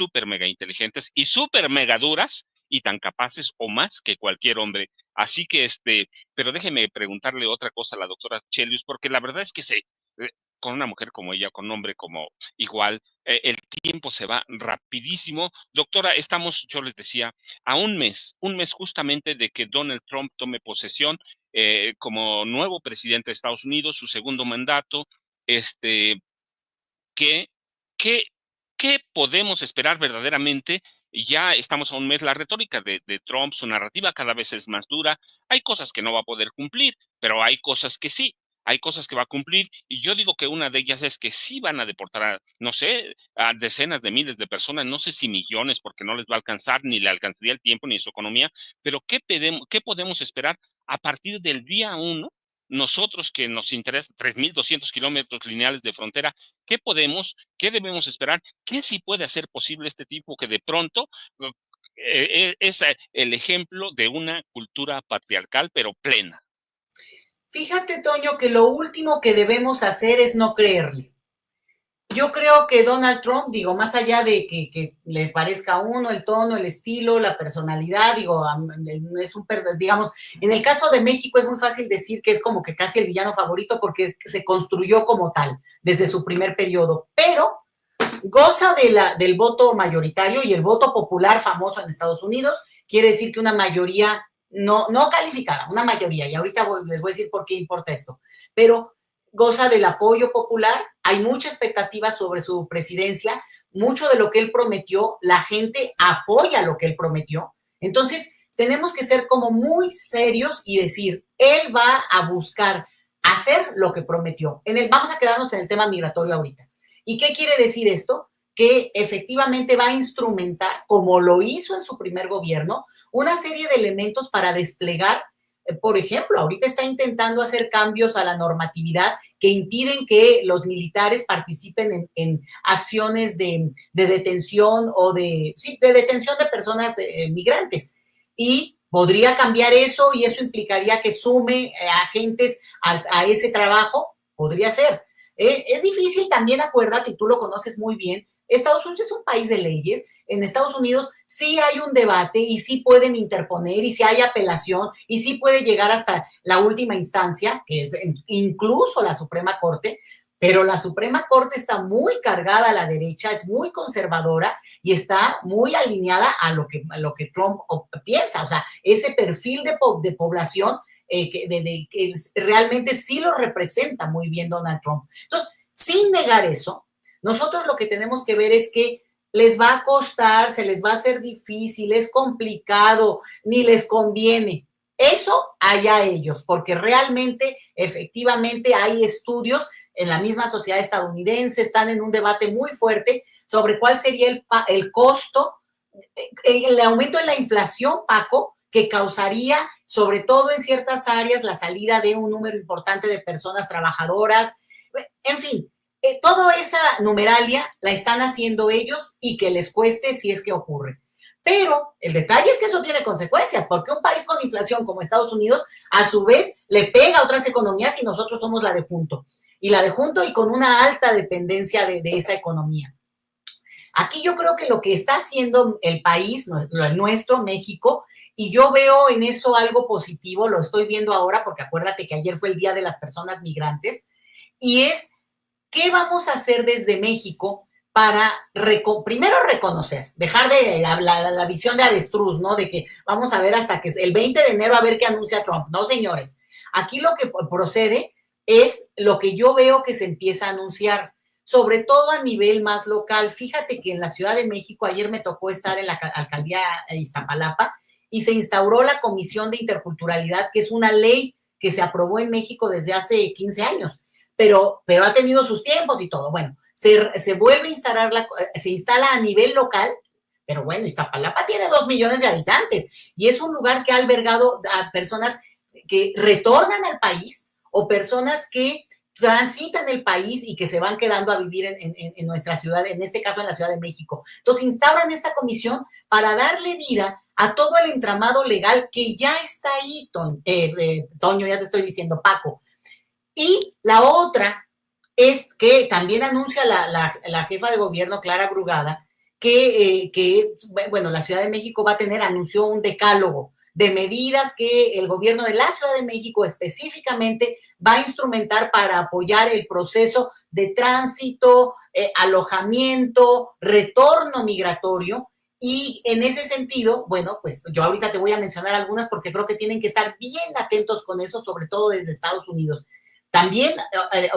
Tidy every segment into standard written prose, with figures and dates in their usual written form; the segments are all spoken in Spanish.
súper mega inteligentes y súper mega duras y tan capaces o más que cualquier hombre. Así que, pero déjeme preguntarle otra cosa a la doctora Chelius, porque la verdad es que con una mujer como ella, con un hombre como igual, el tiempo se va rapidísimo. Doctora, estamos, yo les decía, a un mes justamente de que Donald Trump tome posesión como nuevo presidente de Estados Unidos, su segundo mandato. ¿Qué, qué, qué podemos esperar verdaderamente? Ya estamos a un mes, la retórica de Trump, su narrativa cada vez es más dura. Hay cosas que no va a poder cumplir, pero hay cosas que sí. Hay cosas que va a cumplir y yo digo que una de ellas es que sí van a deportar a, no sé, a decenas de miles de personas, no sé si millones, porque no les va a alcanzar, ni le alcanzaría el tiempo, ni su economía, pero qué podemos esperar a partir del día uno? Nosotros que nos interesa 3.200 kilómetros lineales de frontera, qué debemos esperar, qué sí puede hacer posible este tipo que de pronto es el ejemplo de una cultura patriarcal, pero plena? Fíjate, Toño, que lo último que debemos hacer es no creerle. Yo creo que Donald Trump, digo, más allá de que le parezca a uno el tono, el estilo, la personalidad, digo, es un, digamos, en el caso de México es muy fácil decir que es como que casi el villano favorito porque se construyó como tal desde su primer periodo, pero goza del voto mayoritario y el voto popular famoso en Estados Unidos quiere decir que una mayoría no calificada, una mayoría, y ahorita les voy a decir por qué importa esto, pero goza del apoyo popular, hay mucha expectativa sobre su presidencia, mucho de lo que él prometió, la gente apoya lo que él prometió, entonces tenemos que ser como muy serios y decir, él va a buscar hacer lo que prometió. Vamos a quedarnos en el tema migratorio ahorita. ¿Y qué quiere decir esto? Que efectivamente va a instrumentar, como lo hizo en su primer gobierno, una serie de elementos para desplegar. Por ejemplo, ahorita está intentando hacer cambios a la normatividad que impiden que los militares participen en acciones de detención o de detención de personas migrantes. Y podría cambiar eso y eso implicaría que sume agentes a ese trabajo, podría ser. Es difícil también, acuérdate, y tú lo conoces muy bien, Estados Unidos es un país de leyes, en Estados Unidos sí hay un debate y sí pueden interponer y sí hay apelación y sí puede llegar hasta la última instancia, que es incluso la Suprema Corte, pero la Suprema Corte está muy cargada a la derecha, es muy conservadora y está muy alineada a lo que Trump piensa, o sea, ese perfil de población que realmente sí lo representa muy bien Donald Trump. Entonces, sin negar eso, nosotros lo que tenemos que ver es que les va a costar, se les va a hacer difícil, es complicado, ni les conviene. Eso allá ellos, porque realmente, efectivamente, hay estudios en la misma sociedad estadounidense, están en un debate muy fuerte sobre cuál sería el costo, el aumento de la inflación, Paco, que causaría, sobre todo en ciertas áreas, la salida de un número importante de personas trabajadoras. En fin, toda esa numeralia la están haciendo ellos y que les cueste si es que ocurre. Pero el detalle es que eso tiene consecuencias, porque un país con inflación como Estados Unidos, a su vez, le pega a otras economías y nosotros somos la de junto. Y la de junto y con una alta dependencia de esa economía. Aquí yo creo que lo que está haciendo el país, el nuestro, México, y yo veo en eso algo positivo, lo estoy viendo ahora, porque acuérdate que ayer fue el Día de las Personas Migrantes, y es, ¿qué vamos a hacer desde México para primero reconocer, dejar de la visión de avestruz, ¿no? De que vamos a ver hasta que el 20 de enero a ver qué anuncia Trump. No, señores. Aquí lo que procede es lo que yo veo que se empieza a anunciar, sobre todo a nivel más local. Fíjate que en la Ciudad de México, ayer me tocó estar en la alcaldía de Iztapalapa y se instauró la Comisión de Interculturalidad, que es una ley que se aprobó en México desde hace 15 años, pero ha tenido sus tiempos y todo. Bueno, se vuelve a instalar, se instala a nivel local, pero bueno, Iztapalapa tiene 2 millones de habitantes y es un lugar que ha albergado a personas que retornan al país o personas que transitan el país y que se van quedando a vivir en nuestra ciudad, en este caso en la Ciudad de México. Entonces instauran esta comisión para darle vida a todo el entramado legal que ya está ahí, Toño, ya te estoy diciendo, Paco. Y la otra es que también anuncia la jefa de gobierno, Clara Brugada, bueno, la Ciudad de México anunció un decálogo de medidas que el gobierno de la Ciudad de México específicamente va a instrumentar para apoyar el proceso de tránsito, alojamiento, retorno migratorio. Y en ese sentido, bueno, pues yo ahorita te voy a mencionar algunas porque creo que tienen que estar bien atentos con eso, sobre todo desde Estados Unidos. También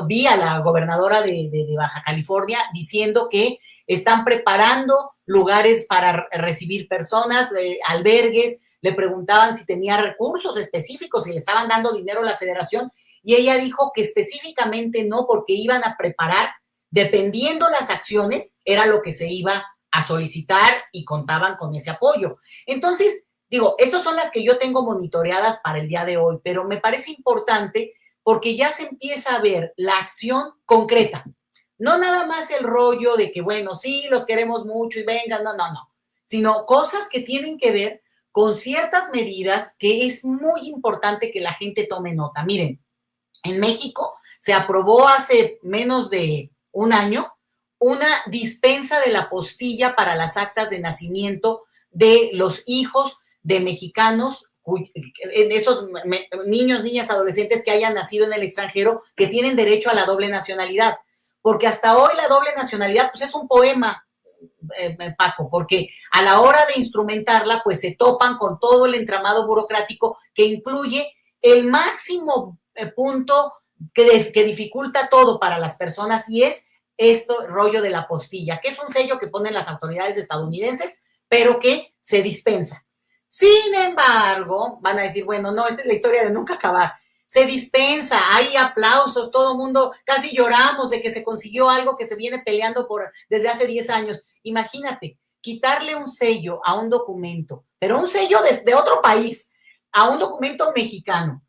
vi a la gobernadora de Baja California diciendo que están preparando lugares para recibir personas, albergues. Le preguntaban si tenía recursos específicos, si le estaban dando dinero a la federación, y ella dijo que específicamente no, porque iban a preparar, dependiendo las acciones, era lo que se iba a solicitar y contaban con ese apoyo. Entonces, digo, estas son las que yo tengo monitoreadas para el día de hoy, pero me parece importante porque ya se empieza a ver la acción concreta. No nada más el rollo de que, bueno, sí, los queremos mucho y vengan, no, sino cosas que tienen que ver con ciertas medidas que es muy importante que la gente tome nota. Miren, en México se aprobó hace menos de un año una dispensa de la apostilla para las actas de nacimiento de los hijos de mexicanos, esos niños, niñas, adolescentes que hayan nacido en el extranjero, que tienen derecho a la doble nacionalidad. Porque hasta hoy la doble nacionalidad pues es un poema, Paco, porque a la hora de instrumentarla pues se topan con todo el entramado burocrático que incluye el máximo punto que dificulta todo para las personas, y es esto rollo de la apostilla, que es un sello que ponen las autoridades estadounidenses, pero que se dispensa. Sin embargo, van a decir, bueno, no, esta es la historia de nunca acabar. Se dispensa, hay aplausos, todo el mundo, casi lloramos de que se consiguió algo que se viene peleando desde hace 10 años. Imagínate, quitarle un sello a un documento, pero un sello de otro país, a un documento mexicano,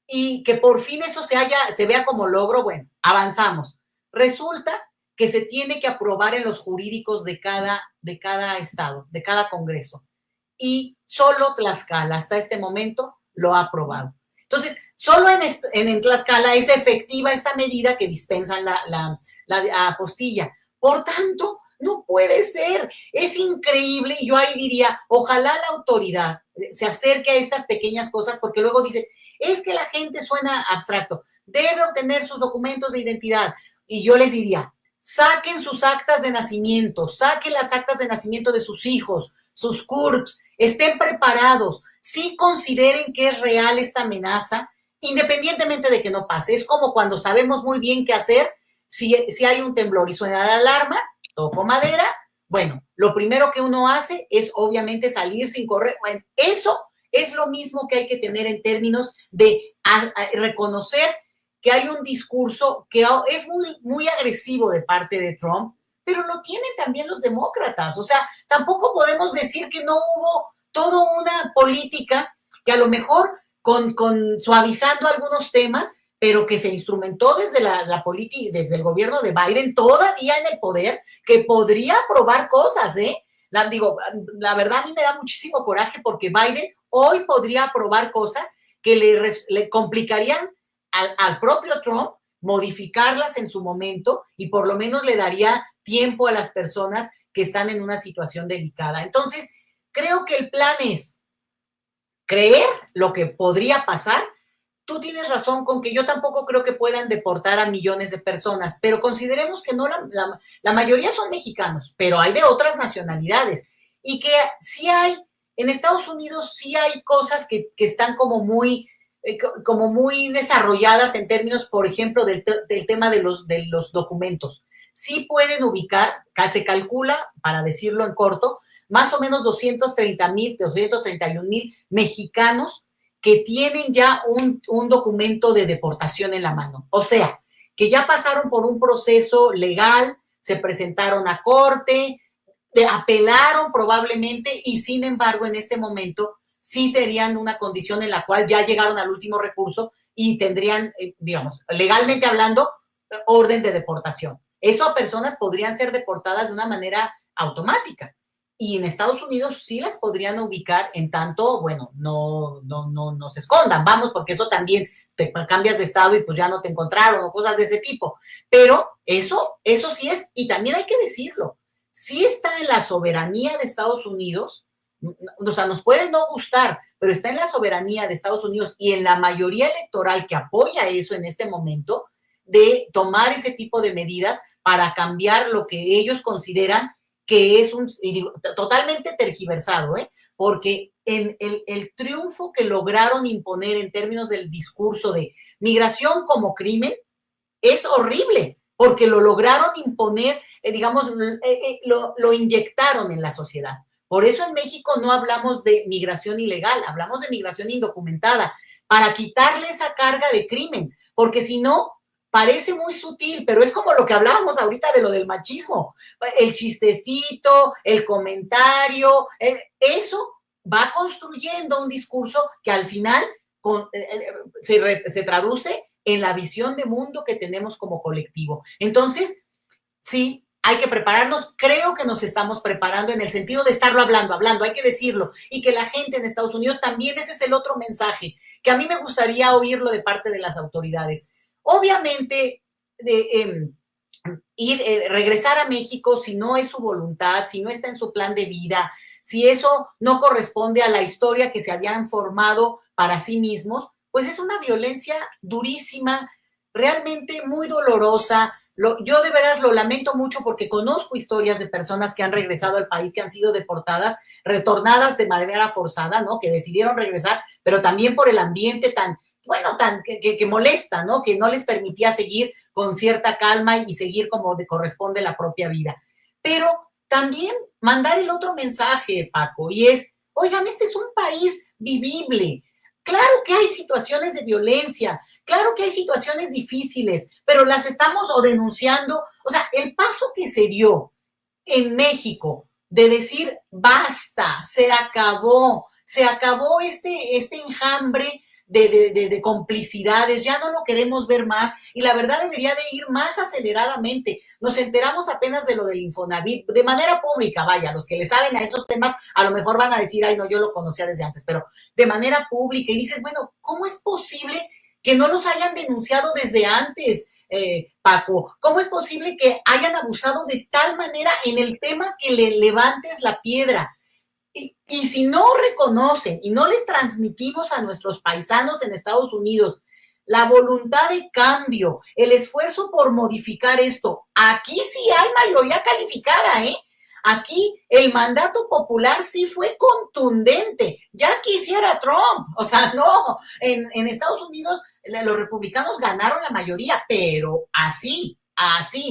y que por fin eso se vea como logro. Bueno, avanzamos. Resulta que se tiene que aprobar en los jurídicos de cada estado, de cada congreso. Y solo Tlaxcala hasta este momento lo ha aprobado. Entonces, solo en Tlaxcala es efectiva esta medida que dispensan la apostilla. Por tanto, no puede ser. Es increíble. Y yo ahí diría, ojalá la autoridad se acerque a estas pequeñas cosas, porque luego dice, es que la gente suena abstracto, debe obtener sus documentos de identidad. Y yo les diría, saquen sus actas de nacimiento, saquen las actas de nacimiento de sus hijos, sus CURPS, estén preparados, sí consideren que es real esta amenaza, independientemente de que no pase. Es como cuando sabemos muy bien qué hacer, si hay un temblor y suena la alarma, toco madera, bueno, lo primero que uno hace es obviamente salir sin correr. Bueno, eso es lo mismo que hay que tener en términos de reconocer que hay un discurso que es muy, muy agresivo de parte de Trump, pero lo tienen también los demócratas. O sea, tampoco podemos decir que no hubo toda una política que a lo mejor con suavizando algunos temas, pero que se instrumentó desde la política, desde el gobierno de Biden, todavía en el poder, que podría aprobar cosas, ¿eh? La verdad a mí me da muchísimo coraje porque Biden hoy podría aprobar cosas que le complicarían al propio Trump, modificarlas en su momento, y por lo menos le daría tiempo a las personas que están en una situación delicada. Entonces, creo que el plan es creer lo que podría pasar. Tú tienes razón con que yo tampoco creo que puedan deportar a millones de personas, pero consideremos que no, la mayoría son mexicanos, pero hay de otras nacionalidades, y que sí hay, en Estados Unidos sí hay cosas que están como muy desarrolladas en términos, por ejemplo, del tema de los documentos. Sí pueden ubicar, se calcula, para decirlo en corto, más o menos 231,000 mexicanos que tienen ya un documento de deportación en la mano. O sea, que ya pasaron por un proceso legal, se presentaron a corte, apelaron probablemente, y sin embargo, en este momento sí tendrían una condición en la cual ya llegaron al último recurso y tendrían, digamos, legalmente hablando, orden de deportación. Esas personas podrían ser deportadas de una manera automática. Y en Estados Unidos sí las podrían ubicar, en tanto, bueno, no se escondan, vamos, porque eso también te cambias de estado y pues ya no te encontraron o cosas de ese tipo. Pero eso sí es, y también hay que decirlo, sí está en la soberanía de Estados Unidos, o sea, nos puede no gustar, pero está en la soberanía de Estados Unidos y en la mayoría electoral que apoya eso en este momento, de tomar ese tipo de medidas para cambiar lo que ellos consideran que es y digo, totalmente tergiversado, porque en el triunfo que lograron imponer en términos del discurso de migración como crimen es horrible, porque lo lograron imponer, digamos, lo inyectaron en la sociedad. Por eso en México no hablamos de migración ilegal, hablamos de migración indocumentada, para quitarle esa carga de crimen, porque si no, parece muy sutil, pero es como lo que hablábamos ahorita de lo del machismo, el chistecito, el comentario, eso va construyendo un discurso que al final se traduce en la visión de mundo que tenemos como colectivo. Entonces, sí, hay que prepararnos. Creo que nos estamos preparando en el sentido de estarlo hablando, hay que decirlo. Y que la gente en Estados Unidos también, ese es el otro mensaje, que a mí me gustaría oírlo de parte de las autoridades. Obviamente, regresar a México, si no es su voluntad, si no está en su plan de vida, si eso no corresponde a la historia que se habían formado para sí mismos, pues es una violencia durísima, realmente muy dolorosa. Yo de veras lo lamento mucho porque conozco historias de personas que han regresado al país, que han sido deportadas, retornadas de manera forzada, ¿no? Que decidieron regresar, pero también por el ambiente tan, bueno, tan que molesta, ¿no? Que no les permitía seguir con cierta calma y seguir como corresponde la propia vida. Pero también mandar el otro mensaje, Paco, y es, oigan, este es un país vivible. Claro que hay situaciones de violencia, claro que hay situaciones difíciles, pero las estamos o denunciando. O sea, el paso que se dio en México de decir basta, se acabó este enjambre de complicidades, ya no lo queremos ver más y la verdad debería de ir más aceleradamente. Nos enteramos apenas de lo del Infonavit, de manera pública, vaya, los que le saben a esos temas a lo mejor van a decir, ay no, yo lo conocía desde antes, pero de manera pública y dices, bueno, ¿cómo es posible que no los hayan denunciado desde antes? Paco, ¿cómo es posible que hayan abusado de tal manera en el tema que le levantes la piedra? Y si no reconocen y no les transmitimos a nuestros paisanos en Estados Unidos la voluntad de cambio, el esfuerzo por modificar esto, aquí sí hay mayoría calificada, ¿eh? Aquí el mandato popular sí fue contundente. Ya quisiera Trump. O sea, no, en Estados Unidos los republicanos ganaron la mayoría, pero así,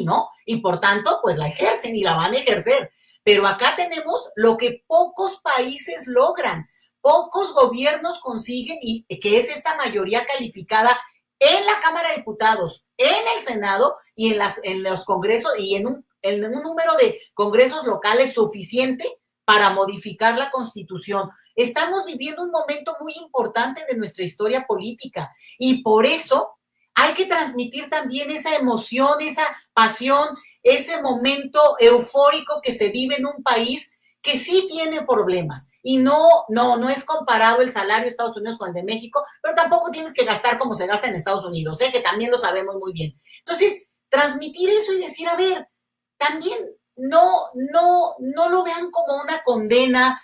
¿no? Y por tanto, pues la ejercen y la van a ejercer. Pero acá tenemos lo que pocos países logran, pocos gobiernos consiguen, y que es esta mayoría calificada en la Cámara de Diputados, en el Senado y en los congresos y en un número de congresos locales suficiente para modificar la Constitución. Estamos viviendo un momento muy importante de nuestra historia política y por eso hay que transmitir también esa emoción, esa pasión, ese momento eufórico que se vive en un país que sí tiene problemas y no es comparado el salario de Estados Unidos con el de México, pero tampoco tienes que gastar como se gasta en Estados Unidos, que también lo sabemos muy bien. Entonces, transmitir eso y decir, a ver, también no lo vean como una condena.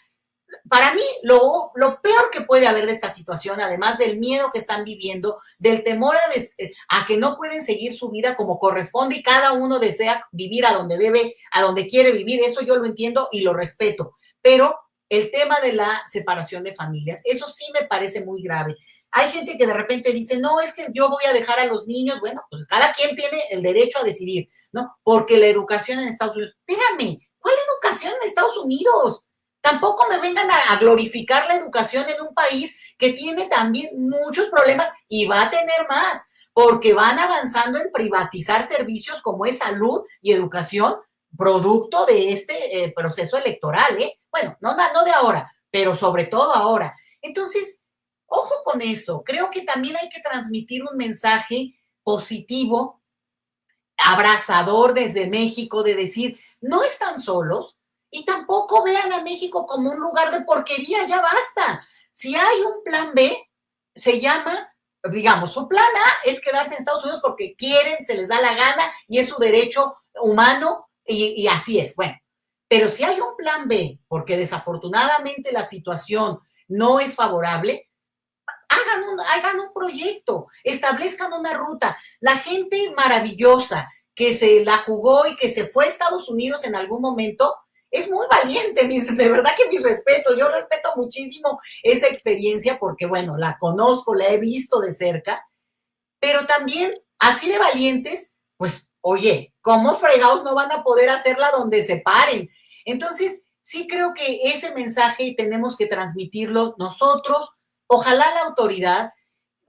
Para mí, lo peor que puede haber de esta situación, además del miedo que están viviendo, del temor a que no pueden seguir su vida como corresponde y cada uno desea vivir a donde debe, a donde quiere vivir, eso yo lo entiendo y lo respeto, pero el tema de la separación de familias, eso sí me parece muy grave. Hay gente que de repente dice, no, es que yo voy a dejar a los niños, bueno, pues cada quien tiene el derecho a decidir, ¿no? Porque la educación en Estados Unidos, espérame, ¿cuál educación en Estados Unidos? Tampoco me vengan a glorificar la educación en un país que tiene también muchos problemas y va a tener más, porque van avanzando en privatizar servicios como es salud y educación, producto de este proceso electoral, ¿eh? Bueno, no de ahora, pero sobre todo ahora. Entonces, ojo con eso. Creo que también hay que transmitir un mensaje positivo, abrazador desde México, de decir, no están solos, y tampoco vean a México como un lugar de porquería, ya basta. Si hay un plan B, se llama, digamos, su plan A es quedarse en Estados Unidos porque quieren, se les da la gana y es su derecho humano y así es. Bueno, Pero si hay un plan B, porque desafortunadamente la situación no es favorable, hagan un proyecto, establezcan una ruta. La gente maravillosa que se la jugó y que se fue a Estados Unidos en algún momento, es muy valiente, de verdad que mis respetos, yo respeto muchísimo esa experiencia porque, bueno, la conozco, la he visto de cerca, pero también así de valientes, pues, oye, ¿cómo fregados no van a poder hacerla donde se paren? Entonces, sí creo que ese mensaje tenemos que transmitirlo nosotros, ojalá la autoridad,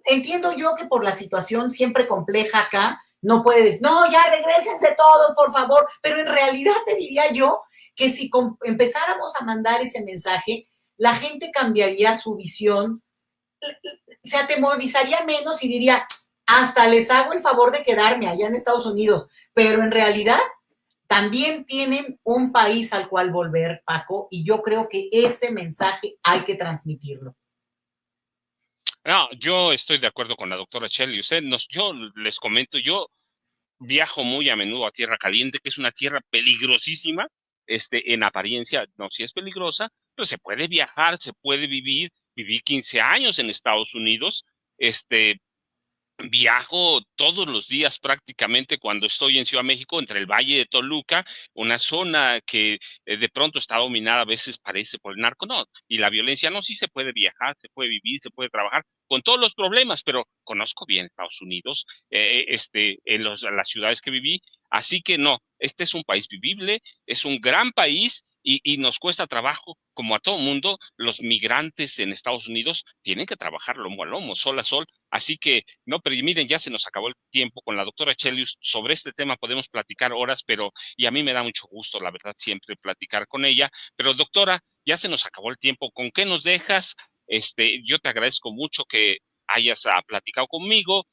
entiendo yo que por la situación siempre compleja acá, no puedes, no, ya regresense todos, por favor, pero en realidad te diría yo que si empezáramos a mandar ese mensaje, la gente cambiaría su visión, se atemorizaría menos y diría, hasta les hago el favor de quedarme allá en Estados Unidos, pero en realidad también tienen un país al cual volver, Paco, y yo creo que ese mensaje hay que transmitirlo. No, yo estoy de acuerdo con la doctora Chelius. Yo les comento, yo viajo muy a menudo a Tierra Caliente, que es una tierra peligrosísima, en apariencia, no, si es peligrosa, pero se puede viajar, se puede vivir. Viví 15 años en Estados Unidos, viajo todos los días prácticamente cuando estoy en Ciudad de México, entre el Valle de Toluca, una zona que de pronto está dominada, a veces parece por el narco, no, y la violencia, no, sí se puede viajar, se puede vivir, se puede trabajar, con todos los problemas, pero conozco bien Estados Unidos, las ciudades que viví, así que no, este es un país vivible, es un gran país y nos cuesta trabajo, como a todo mundo, los migrantes en Estados Unidos tienen que trabajar lomo a lomo, sol a sol, así que no, pero miren, ya se nos acabó el tiempo con la doctora Chelius. Sobre este tema podemos platicar horas, pero y a mí me da mucho gusto, la verdad, siempre platicar con ella. Pero doctora, ya se nos acabó el tiempo. ¿Con qué nos dejas? Yo te agradezco mucho que hayas platicado conmigo.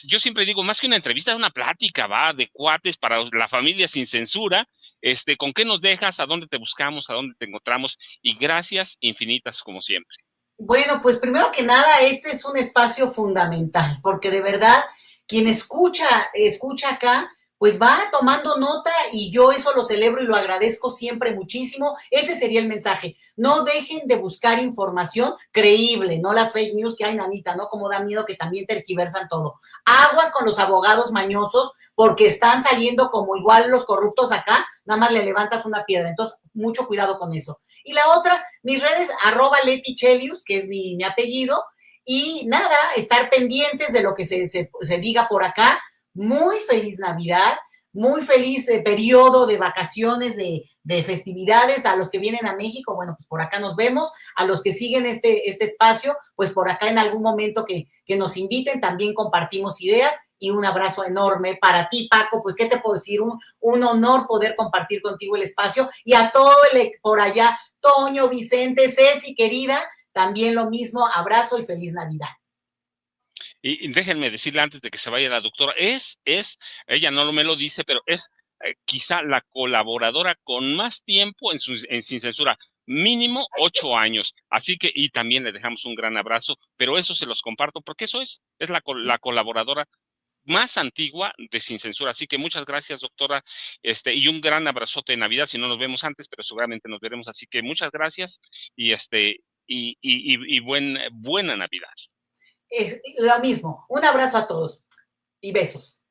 Yo siempre digo, más que una entrevista, es una plática, va, de cuates para la familia sin censura. ¿Con qué nos dejas? ¿A dónde te buscamos? ¿A dónde te encontramos? Y gracias infinitas como siempre. Bueno, pues primero que nada, este es un espacio fundamental, porque de verdad, quien escucha acá, pues va tomando nota y yo eso lo celebro y lo agradezco siempre muchísimo. Ese sería el mensaje. No dejen de buscar información creíble, no las fake news que hay, Nanita, ¿no? Como da miedo que también tergiversan todo. Aguas con los abogados mañosos, porque están saliendo como igual los corruptos acá, nada más le levantas una piedra. Entonces, mucho cuidado con eso. Y la otra, mis redes, @Leti Chelius, que es mi apellido, y nada, estar pendientes de lo que se diga por acá. Muy feliz Navidad, muy feliz periodo de vacaciones, de festividades. A los que vienen a México, bueno, pues por acá nos vemos. A los que siguen este espacio, pues por acá en algún momento que nos inviten, también compartimos ideas. Y un abrazo enorme para ti, Paco. Pues, ¿qué te puedo decir? Un honor poder compartir contigo el espacio. Y a todo por allá, Toño, Vicente, Ceci, querida, también lo mismo. Abrazo y feliz Navidad. Y déjenme decirle antes de que se vaya la doctora, ella no me lo dice, pero es quizá la colaboradora con más tiempo en Sin Censura, mínimo 8 años. Así que, y también le dejamos un gran abrazo, pero eso se los comparto porque eso es la colaboradora más antigua de Sin Censura. Así que muchas gracias, doctora, y un gran abrazote de Navidad, si no nos vemos antes, pero seguramente nos veremos. Así que muchas gracias y buena Navidad. Lo mismo. Un abrazo a todos y besos.